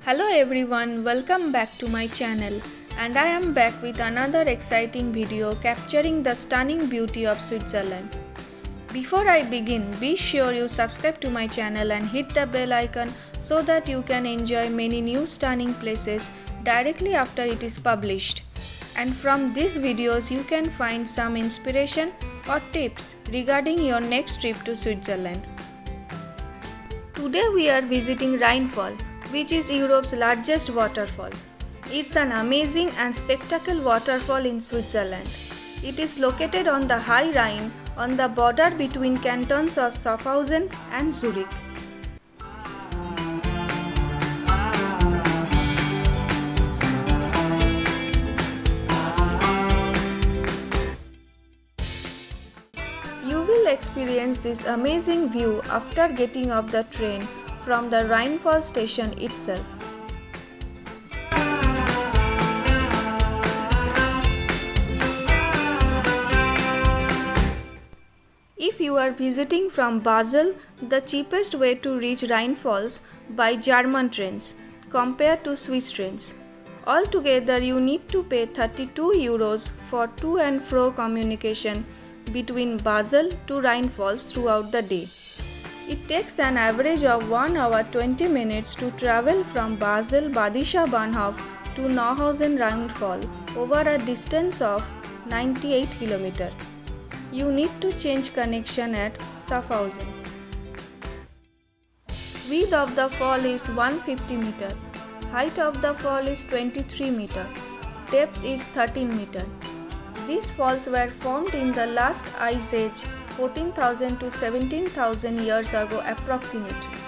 Hello everyone, welcome back to my channel, and I am back with another exciting video capturing the stunning beauty of Switzerland. Before I begin, be sure you subscribe to my channel and hit the bell icon so that you can enjoy many new stunning places directly after it is published. And from these videos you can find some inspiration or tips regarding your next trip to Switzerland. Today we are visiting Rheinfall, which is Europe's largest waterfall. It's an amazing and spectacular waterfall in Switzerland. It is located on the High Rhine on the border between cantons of Schaffhausen and Zurich. You will experience this amazing view after getting off the train from the Rheinfall station itself. If you are visiting from Basel, the cheapest way to reach Rheinfalls by German trains compared to Swiss trains. Altogether, you need to pay 32 euros for to and fro communication between Basel to Rheinfalls throughout the day. It takes an average of 1 hour 20 minutes to travel from Basel-Badischer Bahnhof to Neuhausen Rheinfall over a distance of 98 km. You need to change connection at Schaffhausen. Width of the fall is 150 meter. Height of the fall is 23 meter. Depth is 13 meter. These falls were formed in the last ice age 14,000 to 17,000 years ago approximately.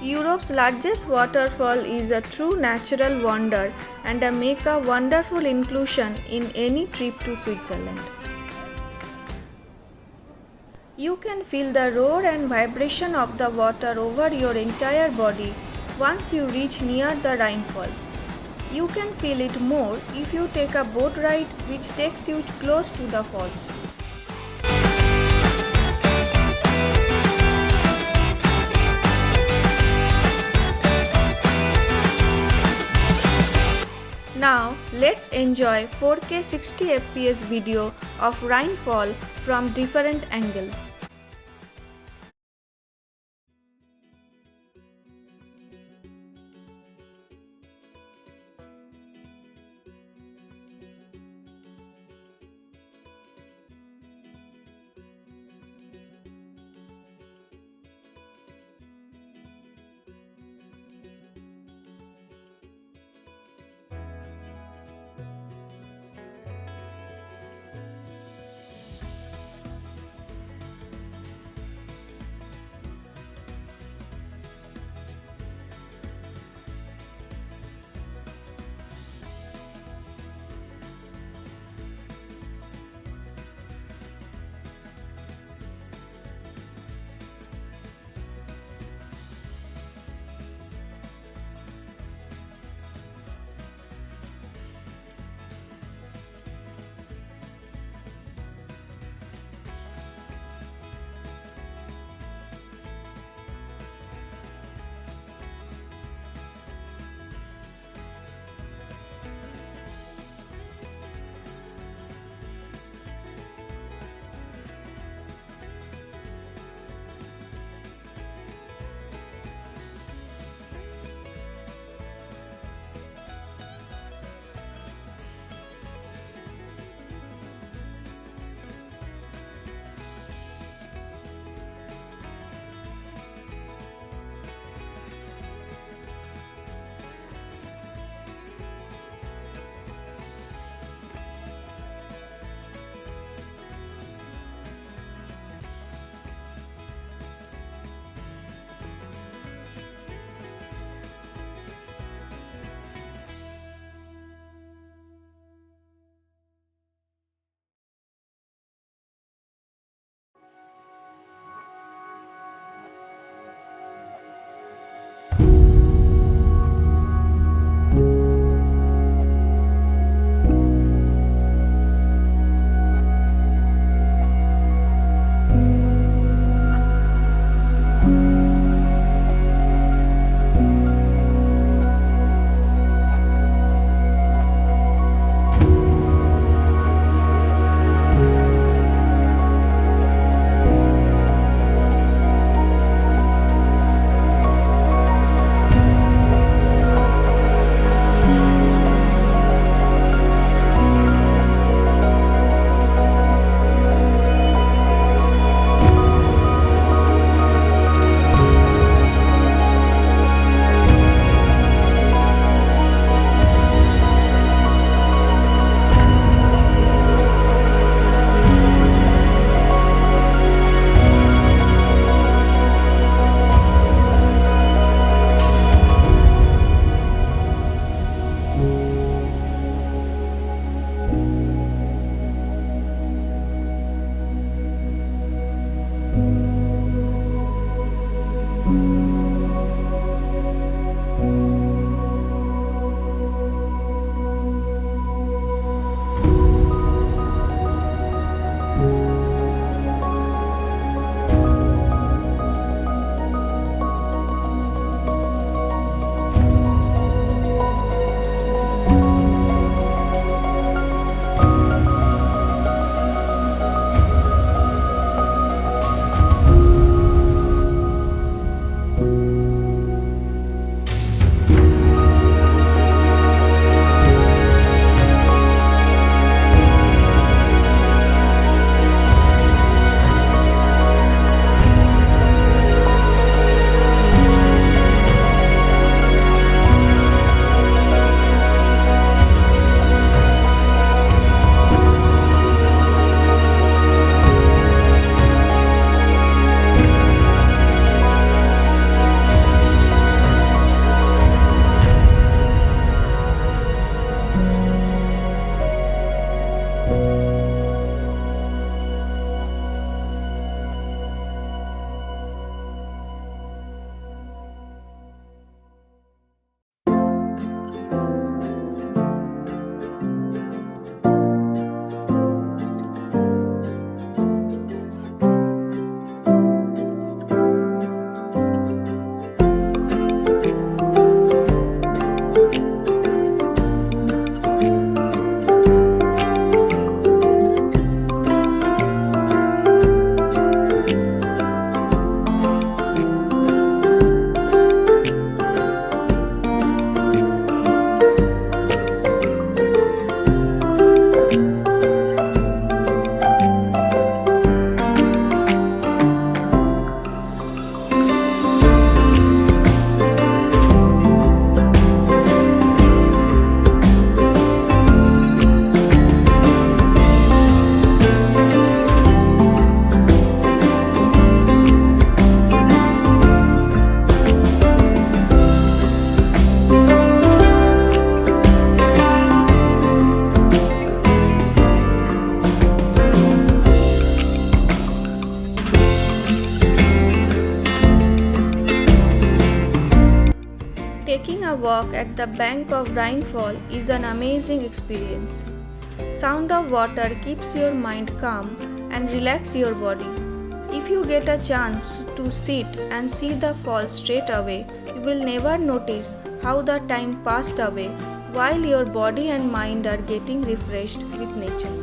Europe's largest waterfall is a true natural wonder and make a wonderful inclusion in any trip to Switzerland. You can feel the roar and vibration of the water over your entire body once you reach near the Rheinfall. You can feel it more if you take a boat ride which takes you close to the falls. Now let's enjoy 4K 60 fps video of Rheinfall from different angle. Taking a walk at the bank of rainfall is an amazing experience. Sound of water keeps your mind calm and relax your body. If you get a chance to sit and see the fall straight away, you will never notice how the time passed away while your body and mind are getting refreshed with nature.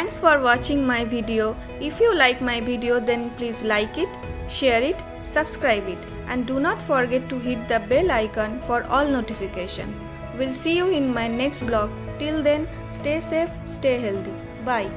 Thanks for watching my video. If you like my video, then please like it, share it, subscribe it, and do not forget to hit the bell icon for all notification. We'll see you in my next vlog. Till then, stay safe, stay healthy. Bye.